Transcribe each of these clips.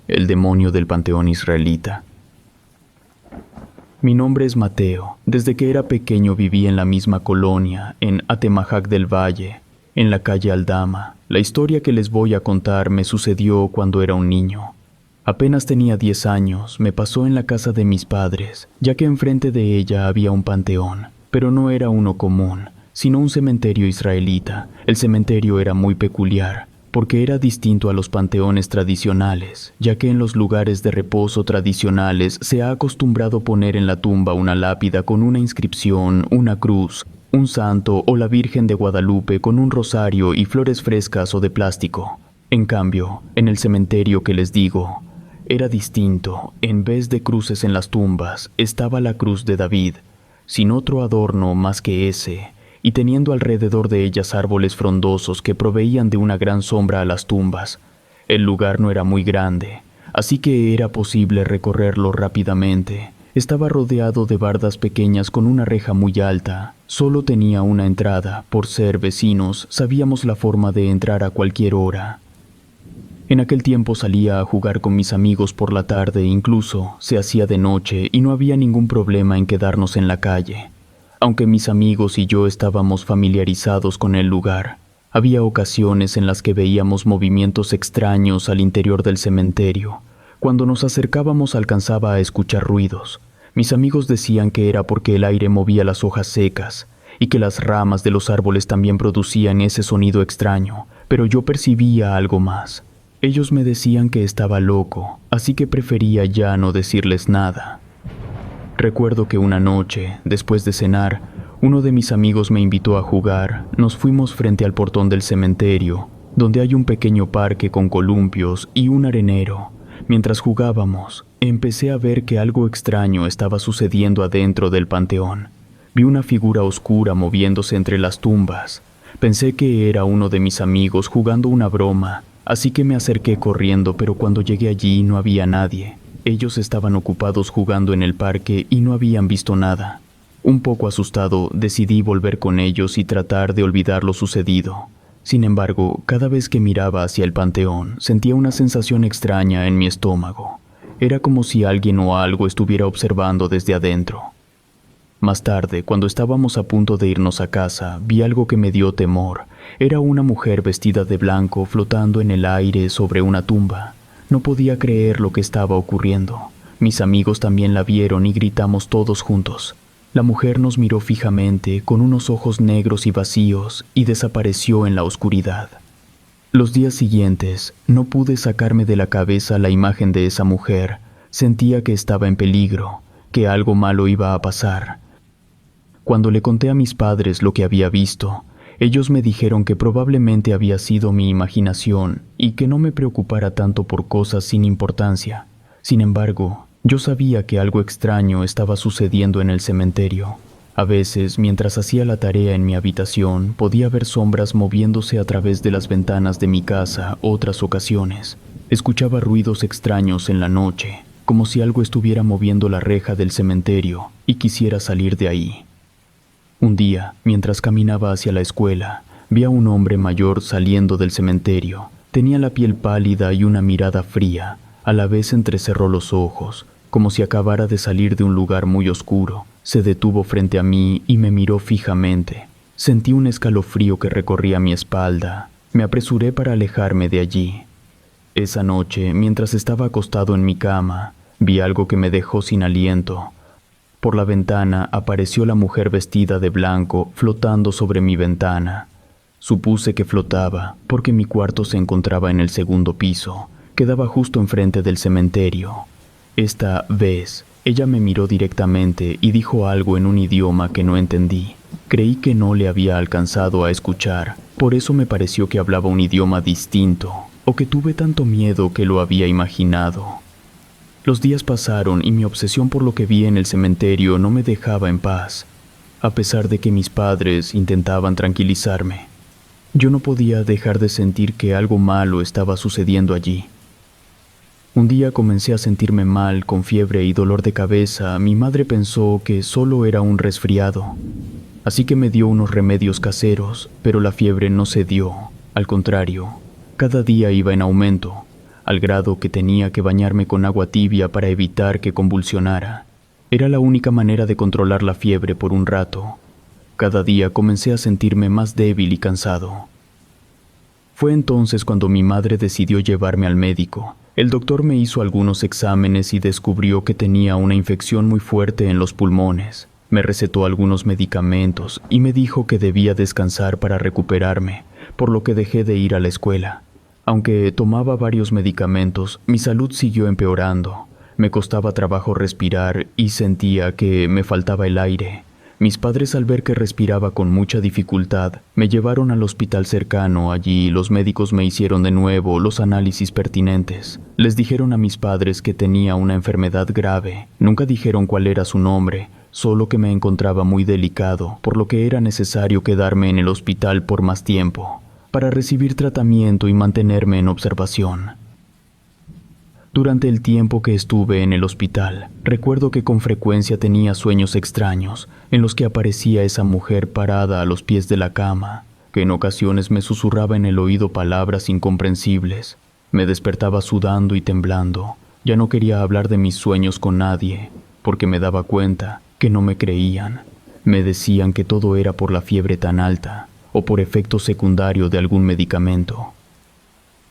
El demonio del panteón israelita. Mi nombre es Mateo. Desde que era pequeño viví en la misma colonia, en Atemajac del Valle, en la calle Aldama. La historia que les voy a contar me sucedió cuando era un niño. Apenas tenía 10 años, me pasó en la casa de mis padres, ya que enfrente de ella había un panteón, pero no era uno común, sino un cementerio israelita. El cementerio era muy peculiar, porque era distinto a los panteones tradicionales, ya que en los lugares de reposo tradicionales se ha acostumbrado poner en la tumba una lápida con una inscripción, una cruz, un santo o la Virgen de Guadalupe con un rosario y flores frescas o de plástico. En cambio, en el cementerio que les digo, era distinto. En vez de cruces en las tumbas, estaba la cruz de David, sin otro adorno más que ese, y teniendo alrededor de ellas árboles frondosos que proveían de una gran sombra a las tumbas. El lugar no era muy grande, así que era posible recorrerlo rápidamente. Estaba rodeado de bardas pequeñas con una reja muy alta. Solo tenía una entrada. Por ser vecinos, sabíamos la forma de entrar a cualquier hora. En aquel tiempo salía a jugar con mis amigos por la tarde, incluso se hacía de noche y no había ningún problema en quedarnos en la calle. Aunque mis amigos y yo estábamos familiarizados con el lugar, había ocasiones en las que veíamos movimientos extraños al interior del cementerio. Cuando nos acercábamos alcanzaba a escuchar ruidos. Mis amigos decían que era porque el aire movía las hojas secas y que las ramas de los árboles también producían ese sonido extraño, pero yo percibía algo más. Ellos me decían que estaba loco, así que prefería ya no decirles nada. Recuerdo que una noche, después de cenar, uno de mis amigos me invitó a jugar. Nos fuimos frente al portón del cementerio, donde hay un pequeño parque con columpios y un arenero. Mientras jugábamos, empecé a ver que algo extraño estaba sucediendo adentro del panteón. Vi una figura oscura moviéndose entre las tumbas. Pensé que era uno de mis amigos jugando una broma, así que me acerqué corriendo, pero cuando llegué allí no había nadie. Ellos estaban ocupados jugando en el parque y no habían visto nada. Un poco asustado, decidí volver con ellos y tratar de olvidar lo sucedido. Sin embargo, cada vez que miraba hacia el panteón, sentía una sensación extraña en mi estómago. Era como si alguien o algo estuviera observando desde adentro. Más tarde, cuando estábamos a punto de irnos a casa, vi algo que me dio temor. Era una mujer vestida de blanco flotando en el aire sobre una tumba. No podía creer lo que estaba ocurriendo. Mis amigos también la vieron y gritamos todos juntos. La mujer nos miró fijamente, con unos ojos negros y vacíos, y desapareció en la oscuridad. Los días siguientes, no pude sacarme de la cabeza la imagen de esa mujer. Sentía que estaba en peligro, que algo malo iba a pasar. Cuando le conté a mis padres lo que había visto, ellos me dijeron que probablemente había sido mi imaginación y que no me preocupara tanto por cosas sin importancia. Sin embargo, yo sabía que algo extraño estaba sucediendo en el cementerio. A veces, mientras hacía la tarea en mi habitación, podía ver sombras moviéndose a través de las ventanas de mi casa. Otras ocasiones, escuchaba ruidos extraños en la noche, como si algo estuviera moviendo la reja del cementerio y quisiera salir de ahí. Un día, mientras caminaba hacia la escuela, vi a un hombre mayor saliendo del cementerio. Tenía la piel pálida y una mirada fría. A la vez entrecerró los ojos, como si acabara de salir de un lugar muy oscuro. Se detuvo frente a mí y me miró fijamente. Sentí un escalofrío que recorría mi espalda. Me apresuré para alejarme de allí. Esa noche, mientras estaba acostado en mi cama, vi algo que me dejó sin aliento. Por la ventana apareció la mujer vestida de blanco flotando sobre mi ventana. Supuse que flotaba porque mi cuarto se encontraba en el segundo piso. Quedaba justo enfrente del cementerio. Esta vez, ella me miró directamente y dijo algo en un idioma que no entendí. Creí que no le había alcanzado a escuchar, por eso me pareció que hablaba un idioma distinto, o que tuve tanto miedo que lo había imaginado. Los días pasaron y mi obsesión por lo que vi en el cementerio no me dejaba en paz, a pesar de que mis padres intentaban tranquilizarme. Yo no podía dejar de sentir que algo malo estaba sucediendo allí. Un día comencé a sentirme mal, con fiebre y dolor de cabeza. Mi madre pensó que solo era un resfriado, así que me dio unos remedios caseros, pero la fiebre no cedió. Al contrario, cada día iba en aumento. al grado que tenía que bañarme con agua tibia para evitar que convulsionara. Era la única manera de controlar la fiebre por un rato. Cada día comencé a sentirme más débil y cansado. Fue entonces cuando mi madre decidió llevarme al médico. El doctor me hizo algunos exámenes y descubrió que tenía una infección muy fuerte en los pulmones. Me recetó algunos medicamentos y me dijo que debía descansar para recuperarme, por lo que dejé de ir a la escuela. Aunque tomaba varios medicamentos, mi salud siguió empeorando. Me costaba trabajo respirar y sentía que me faltaba el aire. Mis padres, al ver que respiraba con mucha dificultad, me llevaron al hospital cercano. Allí los médicos me hicieron de nuevo los análisis pertinentes. Les dijeron a mis padres que tenía una enfermedad grave. Nunca dijeron cuál era su nombre, solo que me encontraba muy delicado, por lo que era necesario quedarme en el hospital por más tiempo, para recibir tratamiento y mantenerme en observación. Durante el tiempo que estuve en el hospital, recuerdo que con frecuencia tenía sueños extraños, en los que aparecía esa mujer parada a los pies de la cama, que en ocasiones me susurraba en el oído palabras incomprensibles. Me despertaba sudando y temblando. Ya no quería hablar de mis sueños con nadie, porque me daba cuenta que no me creían. Me decían que todo era por la fiebre tan alta, o por efecto secundario de algún medicamento.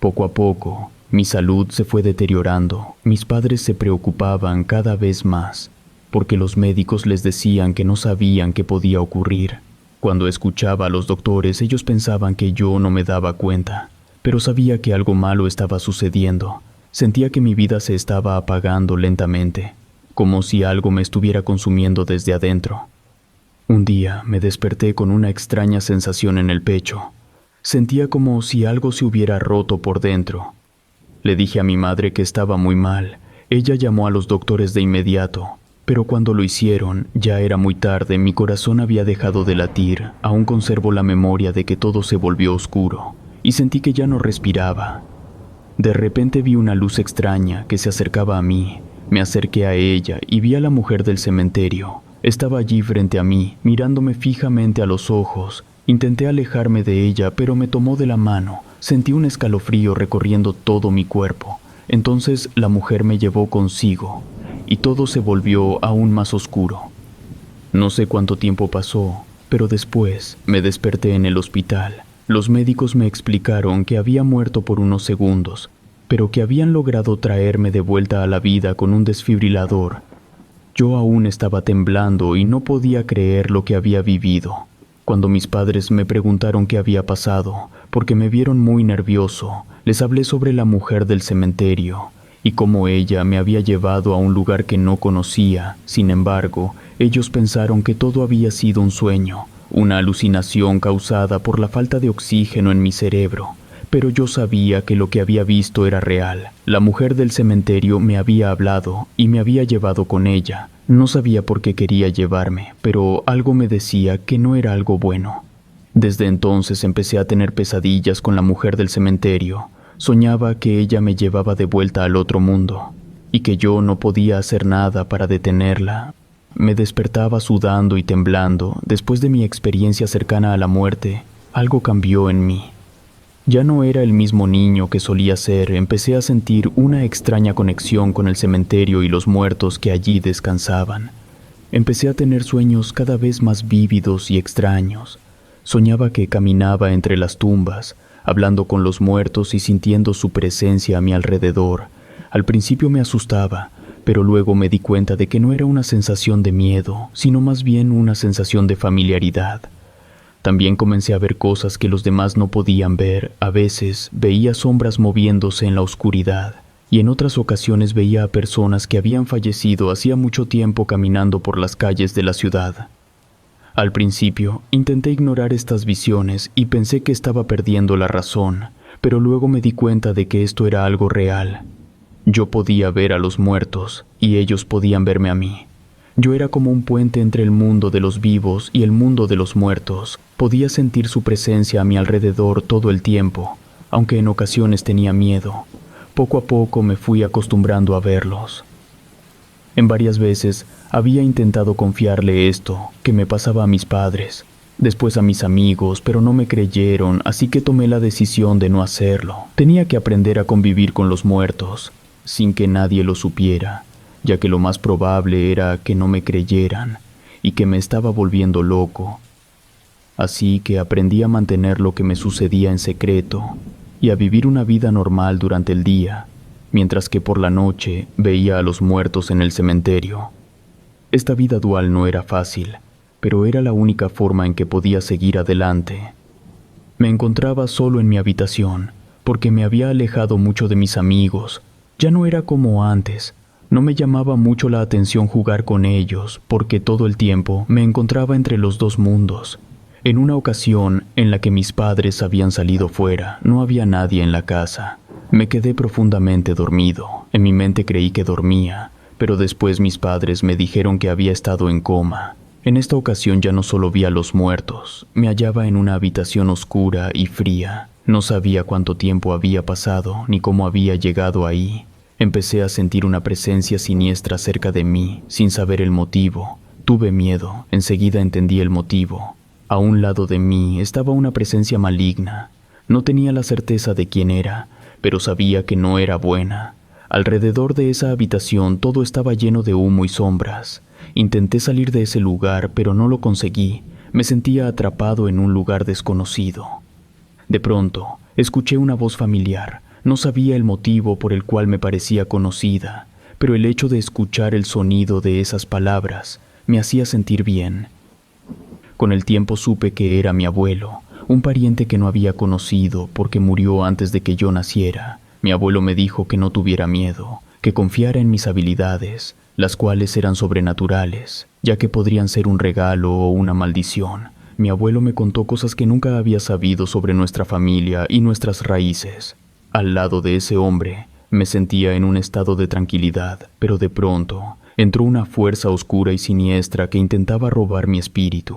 Poco a poco, mi salud se fue deteriorando. Mis padres se preocupaban cada vez más, porque los médicos les decían que no sabían qué podía ocurrir. Cuando escuchaba a los doctores, ellos pensaban que yo no me daba cuenta, pero sabía que algo malo estaba sucediendo. Sentía que mi vida se estaba apagando lentamente, como si algo me estuviera consumiendo desde adentro. Un día me desperté con una extraña sensación en el pecho. Sentía como si algo se hubiera roto por dentro. Le dije a mi madre que estaba muy mal. Ella llamó a los doctores de inmediato, pero cuando lo hicieron ya era muy tarde. Mi corazón había dejado de latir. Aún conservo la memoria de que todo se volvió oscuro y sentí que ya no respiraba. De repente vi una luz extraña que se acercaba a mí. Me acerqué a ella y vi a la mujer del cementerio. Estaba allí frente a mí, mirándome fijamente a los ojos. Intenté alejarme de ella, pero me tomó de la mano. Sentí un escalofrío recorriendo todo mi cuerpo. Entonces la mujer me llevó consigo, y todo se volvió aún más oscuro. No sé cuánto tiempo pasó, pero después me desperté en el hospital. Los médicos me explicaron que había muerto por unos segundos, pero que habían logrado traerme de vuelta a la vida con un desfibrilador. Yo aún estaba temblando y no podía creer lo que había vivido. Cuando mis padres me preguntaron qué había pasado, porque me vieron muy nervioso, les hablé sobre la mujer del cementerio y cómo ella me había llevado a un lugar que no conocía. Sin embargo, ellos pensaron que todo había sido un sueño, una alucinación causada por la falta de oxígeno en mi cerebro. Pero yo sabía que lo que había visto era real. La mujer del cementerio me había hablado y me había llevado con ella. No sabía por qué quería llevarme, pero algo me decía que no era algo bueno. Desde entonces empecé a tener pesadillas con la mujer del cementerio. Soñaba que ella me llevaba de vuelta al otro mundo y que yo no podía hacer nada para detenerla. Me despertaba sudando y temblando. Después de mi experiencia cercana a la muerte, algo cambió en mí. Ya no era el mismo niño que solía ser. Empecé a sentir una extraña conexión con el cementerio y los muertos que allí descansaban. Empecé a tener sueños cada vez más vívidos y extraños. Soñaba que caminaba entre las tumbas, hablando con los muertos y sintiendo su presencia a mi alrededor. Al principio me asustaba, pero luego me di cuenta de que no era una sensación de miedo, sino más bien una sensación de familiaridad. También comencé a ver cosas que los demás no podían ver. A veces veía sombras moviéndose en la oscuridad, y en otras ocasiones veía a personas que habían fallecido hacía mucho tiempo caminando por las calles de la ciudad. Al principio, intenté ignorar estas visiones y pensé que estaba perdiendo la razón, pero luego me di cuenta de que esto era algo real. Yo podía ver a los muertos, y ellos podían verme a mí. Yo era como un puente entre el mundo de los vivos y el mundo de los muertos. Podía sentir su presencia a mi alrededor todo el tiempo, aunque en ocasiones tenía miedo. Poco a poco me fui acostumbrando a verlos. En varias veces había intentado confiarle esto que me pasaba a mis padres, Después a mis amigos, pero no me creyeron, así que tomé la decisión de no hacerlo. Tenía que aprender a convivir con los muertos, sin que nadie lo supiera, ya que lo más probable era que no me creyeran y que me estaba volviendo loco. Así que aprendí a mantener lo que me sucedía en secreto y a vivir una vida normal durante el día, mientras que por la noche veía a los muertos en el cementerio. Esta vida dual no era fácil, pero era la única forma en que podía seguir adelante. Me encontraba solo en mi habitación, porque me había alejado mucho de mis amigos. Ya no era como antes. No me llamaba mucho la atención jugar con ellos, porque todo el tiempo me encontraba entre los dos mundos. En una ocasión en la que mis padres habían salido fuera, no había nadie en la casa. Me quedé profundamente dormido. En mi mente creí que dormía, pero después mis padres me dijeron que había estado en coma. En esta ocasión ya no solo vi a los muertos, me hallaba en una habitación oscura y fría. No sabía cuánto tiempo había pasado ni cómo había llegado ahí. Empecé a sentir una presencia siniestra cerca de mí, sin saber el motivo. Tuve miedo, enseguida entendí el motivo. A un lado de mí estaba una presencia maligna. No tenía la certeza de quién era, pero sabía que no era buena. Alrededor de esa habitación todo estaba lleno de humo y sombras. Intenté salir de ese lugar, pero no lo conseguí. Me sentía atrapado en un lugar desconocido. De pronto, escuché una voz familiar. No sabía el motivo por el cual me parecía conocida, pero el hecho de escuchar el sonido de esas palabras me hacía sentir bien. Con el tiempo supe que era mi abuelo, un pariente que no había conocido porque murió antes de que yo naciera. Mi abuelo me dijo que no tuviera miedo, que confiara en mis habilidades, las cuales eran sobrenaturales, ya que podrían ser un regalo o una maldición. Mi abuelo me contó cosas que nunca había sabido sobre nuestra familia y nuestras raíces. Al lado de ese hombre, me sentía en un estado de tranquilidad, pero de pronto entró una fuerza oscura y siniestra que intentaba robar mi espíritu.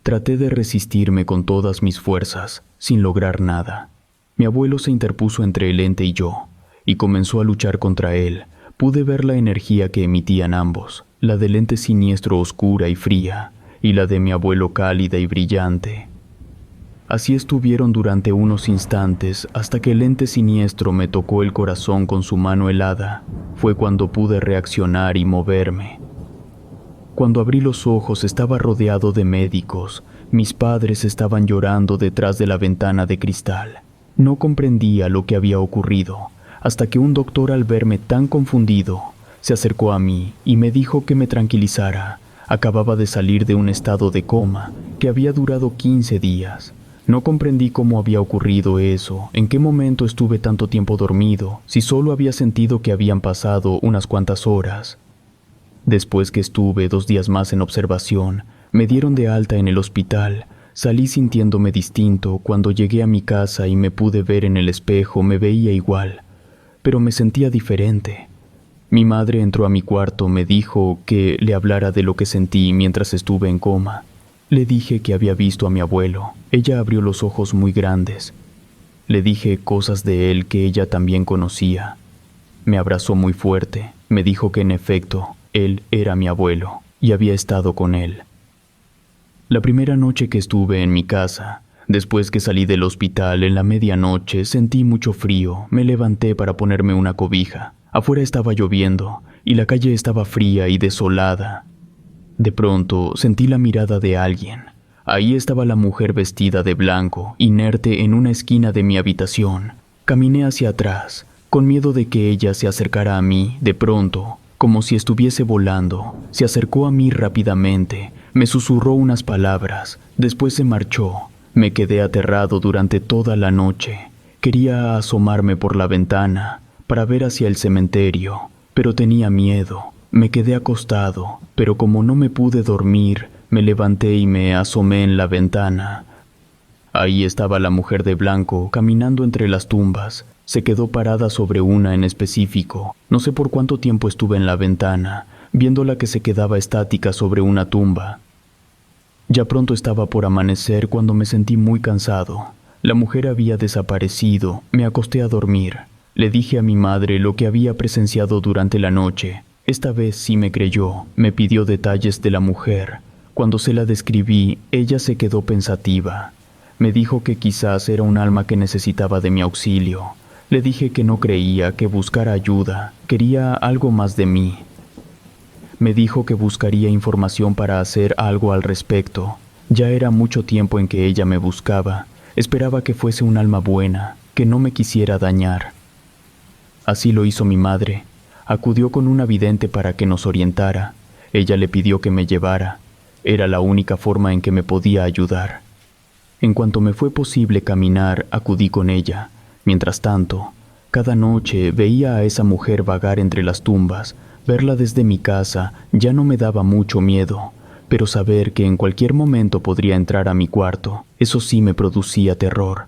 Traté de resistirme con todas mis fuerzas, sin lograr nada. Mi abuelo se interpuso entre el ente y yo, y comenzó a luchar contra él. Pude ver la energía que emitían ambos, la del ente siniestro oscura y fría, y la de mi abuelo cálida y brillante. Así estuvieron durante unos instantes hasta que el ente siniestro me tocó el corazón con su mano helada. Fue cuando pude reaccionar y moverme. Cuando abrí los ojos estaba rodeado de médicos. Mis padres estaban llorando detrás de la ventana de cristal. No comprendía lo que había ocurrido, hasta que un doctor, al verme tan confundido, se acercó a mí y me dijo que me tranquilizara. Acababa de salir de un estado de coma que había durado 15 días. No comprendí cómo había ocurrido eso, en qué momento estuve tanto tiempo dormido, si solo había sentido que habían pasado unas cuantas horas. Después que estuve 2 días más en observación, me dieron de alta en el hospital. Salí sintiéndome distinto. Cuando llegué a mi casa y me pude ver en el espejo, me veía igual, pero me sentía diferente. Mi madre entró a mi cuarto, me dijo que le hablara de lo que sentí mientras estuve en coma. Le dije que había visto a mi abuelo. Ella abrió los ojos muy grandes. Le dije cosas de él que ella también conocía. Me abrazó muy fuerte. Me dijo que en efecto, él era mi abuelo y había estado con él. La primera noche que estuve en mi casa, después que salí del hospital en la medianoche, sentí mucho frío. Me levanté para ponerme una cobija. Afuera estaba lloviendo y la calle estaba fría y desolada. De pronto sentí la mirada de alguien. Ahí estaba la mujer vestida de blanco, inerte en una esquina de mi habitación. Caminé hacia atrás, con miedo de que ella se acercara a mí. De pronto, como si estuviese volando, se acercó a mí rápidamente. Me susurró unas palabras, después se marchó. Me quedé aterrado durante toda la noche. Quería asomarme por la ventana para ver hacia el cementerio, pero tenía miedo. Me quedé acostado, pero como no me pude dormir, me levanté y me asomé en la ventana. Ahí estaba la mujer de blanco, caminando entre las tumbas. Se quedó parada sobre una en específico. No sé por cuánto tiempo estuve en la ventana, viéndola que se quedaba estática sobre una tumba. Ya pronto estaba por amanecer cuando me sentí muy cansado. La mujer había desaparecido. Me acosté a dormir. Le dije a mi madre lo que había presenciado durante la noche. Esta vez sí me creyó. Me pidió detalles de la mujer, Cuando se la describí, ella se quedó pensativa. Me dijo que quizás era un alma que necesitaba de mi auxilio. Le dije que no creía, que buscara ayuda, quería algo más de mí. Me dijo que buscaría información para hacer algo al respecto. Ya era mucho tiempo en que ella me buscaba. Esperaba que fuese un alma buena, que no me quisiera dañar. Así lo hizo mi madre. Acudió con una vidente para que nos orientara. Ella le pidió que me llevara. Era la única forma en que me podía ayudar. En cuanto me fue posible caminar, acudí con ella. Mientras tanto, cada noche veía a esa mujer vagar entre las tumbas. Verla desde mi casa ya no me daba mucho miedo, pero saber que en cualquier momento podría entrar a mi cuarto, eso sí me producía terror.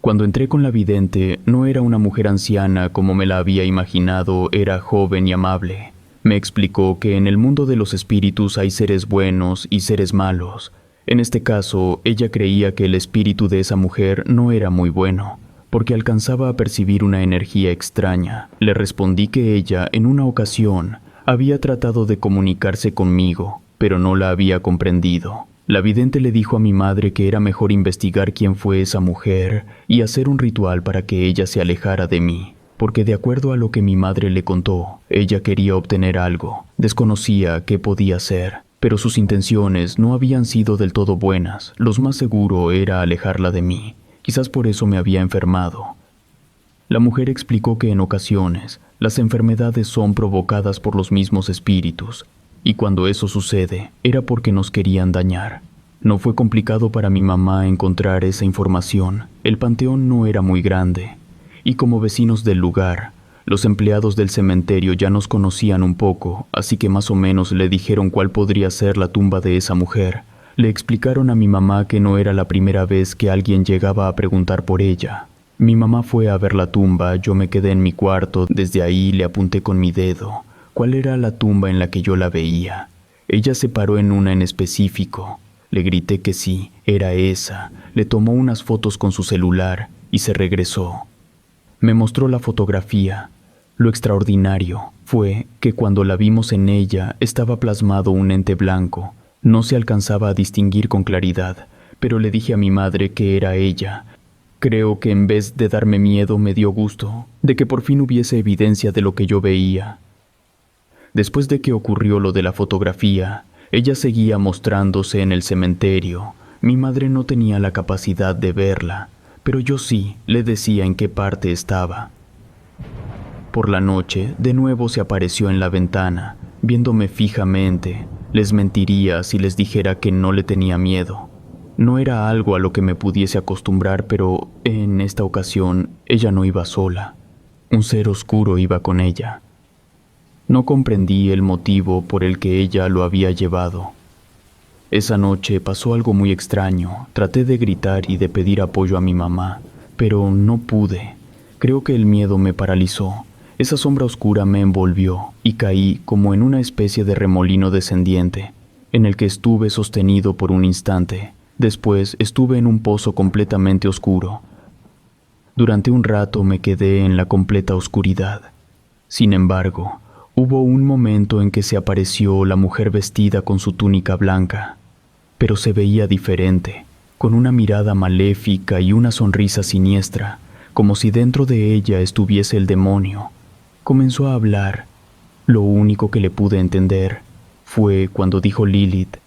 Cuando entré con la vidente, no era una mujer anciana como me la había imaginado, era joven y amable. Me explicó que en el mundo de los espíritus hay seres buenos y seres malos. En este caso, ella creía que el espíritu de esa mujer no era muy bueno, porque alcanzaba a percibir una energía extraña. Le respondí que ella, en una ocasión, había tratado de comunicarse conmigo, pero no la había comprendido. La vidente le dijo a mi madre que era mejor investigar quién fue esa mujer y hacer un ritual para que ella se alejara de mí, porque de acuerdo a lo que mi madre le contó, ella quería obtener algo. Desconocía qué podía ser, pero sus intenciones no habían sido del todo buenas. Lo más seguro era alejarla de mí. Quizás por eso me había enfermado. La mujer explicó que en ocasiones las enfermedades son provocadas por los mismos espíritus, y cuando eso sucede era porque nos querían dañar. No fue complicado para mi mamá encontrar esa información. El panteón no era muy grande, y como vecinos del lugar, los empleados del cementerio ya nos conocían un poco, así que más o menos le dijeron cuál podría ser la tumba de esa mujer. Le explicaron a mi mamá que no era la primera vez que alguien llegaba a preguntar por ella. Mi mamá fue a ver la tumba, yo me quedé en mi cuarto, desde ahí le apunté con mi dedo cuál era la tumba en la que yo la veía. Ella se paró en una en específico. Le grité que sí, era esa. Le tomó unas fotos con su celular y se regresó. Me mostró la fotografía. Lo extraordinario fue que cuando la vimos en ella estaba plasmado un ente blanco. No se alcanzaba a distinguir con claridad, pero le dije a mi madre que era ella. Creo que en vez de darme miedo me dio gusto de que por fin hubiese evidencia de lo que yo veía. Después de que ocurrió lo de la fotografía, ella seguía mostrándose en el cementerio. Mi madre no tenía la capacidad de verla, pero yo sí le decía en qué parte estaba. Por la noche, de nuevo se apareció en la ventana, viéndome fijamente. Les mentiría si les dijera que no le tenía miedo. No era algo a lo que me pudiese acostumbrar, pero en esta ocasión ella no iba sola. Un ser oscuro iba con ella. No comprendí el motivo por el que ella lo había llevado. Esa noche pasó algo muy extraño. Traté de gritar y de pedir apoyo a mi mamá, pero no pude. Creo que el miedo me paralizó. Esa sombra oscura me envolvió y caí como en una especie de remolino descendiente, en el que estuve sostenido por un instante. Después estuve en un pozo completamente oscuro. Durante un rato me quedé en la completa oscuridad. Sin embargo, hubo un momento en que se apareció la mujer vestida con su túnica blanca, pero se veía diferente, con una mirada maléfica y una sonrisa siniestra, como si dentro de ella estuviese el demonio. Comenzó a hablar. Lo único que le pude entender fue cuando dijo Lilith.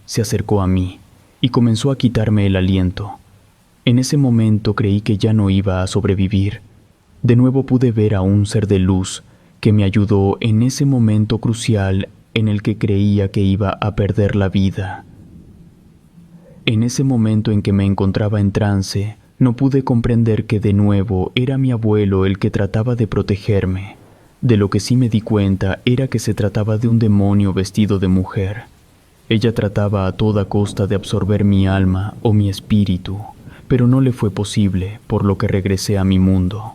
Se acercó a mí y comenzó a quitarme el aliento. En ese momento creí que ya no iba a sobrevivir. De nuevo pude ver a un ser de luz que me ayudó en ese momento crucial en el que creía que iba a perder la vida. En ese momento en que me encontraba en trance, no pude comprender que de nuevo era mi abuelo el que trataba de protegerme. De lo que sí me di cuenta era que se trataba de un demonio vestido de mujer. Ella trataba a toda costa de absorber mi alma o mi espíritu, pero no le fue posible, por lo que regresé a mi mundo.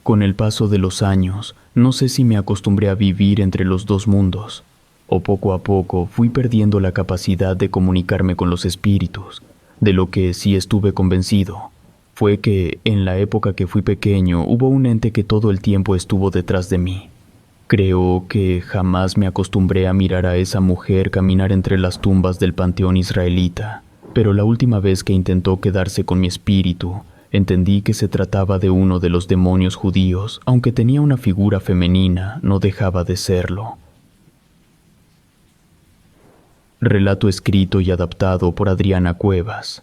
Con el paso de los años, no sé si me acostumbré a vivir entre los dos mundos, o poco a poco fui perdiendo la capacidad de comunicarme con los espíritus. De lo que sí estuve convencido fue que, en la época que fui pequeño, hubo un ente que todo el tiempo estuvo detrás de mí. Creo que jamás me acostumbré a mirar a esa mujer caminar entre las tumbas del panteón israelita, pero la última vez que intentó quedarse con mi espíritu, entendí que se trataba de uno de los demonios judíos, aunque tenía una figura femenina, no dejaba de serlo. Relato escrito y adaptado por Adriana Cuevas.